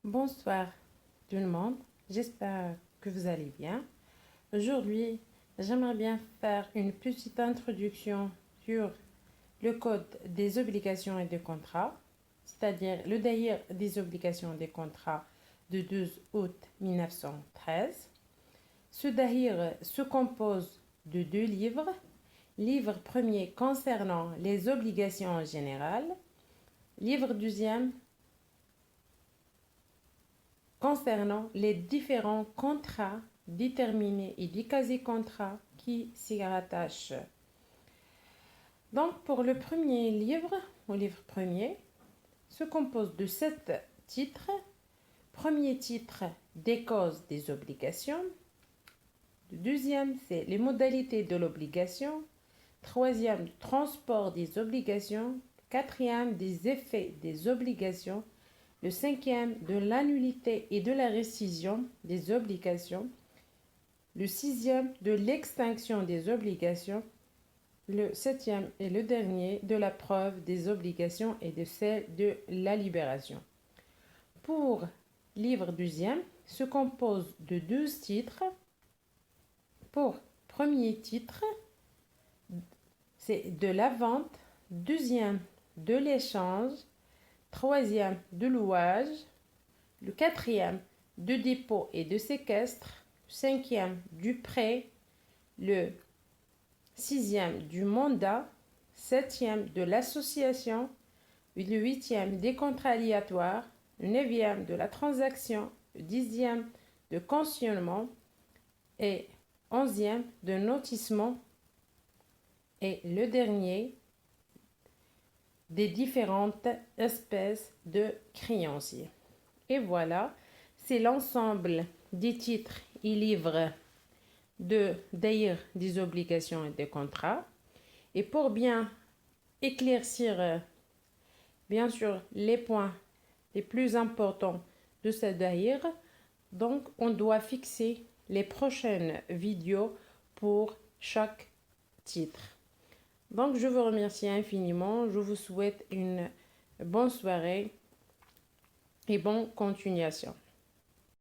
Bonsoir tout le monde, j'espère que vous allez bien. Aujourd'hui, j'aimerais bien faire une petite introduction sur le code des obligations et des contrats, c'est-à-dire le Daïr des obligations et des contrats de 12 août 1913. Ce Daïr se compose de deux livres. Livre premier concernant les obligations en général, livre deuxième concernant les différents contrats déterminés et des quasi-contrats qui s'y rattachent. Donc, pour le premier livre, ou livre premier, se compose de 7 titres. Premier titre, des causes des obligations. Le deuxième, c'est les modalités de l'obligation. Troisième, transport des obligations. Quatrième, des effets des obligations. Le cinquième, de l'annulité et de la rescission des obligations. Le sixième, de l'extinction des obligations. Le septième et le dernier, de la preuve des obligations et de celle de la libération. Pour livre deuxième, se compose de 12 titres. Pour premier titre, c'est de la vente. Deuxième, de l'échange. Troisième, de louage. Le quatrième, de dépôt et de séquestre. Cinquième, du prêt. Le sixième, du mandat. Septième, de l'association. Le huitième, des contrats aléatoires. Le neuvième, de la transaction. Le dixième, de cautionnement. Et onzième, de notissement. Et le dernier, des différentes espèces de créanciers. Et voilà, c'est l'ensemble des titres et livres de Daïr des obligations et des contrats. Et pour bien éclaircir, bien sûr, les points les plus importants de ce Daïr, donc on doit fixer les prochaines vidéos pour chaque titre. Donc, je vous remercie infiniment. Je vous souhaite une bonne soirée et bonne continuation.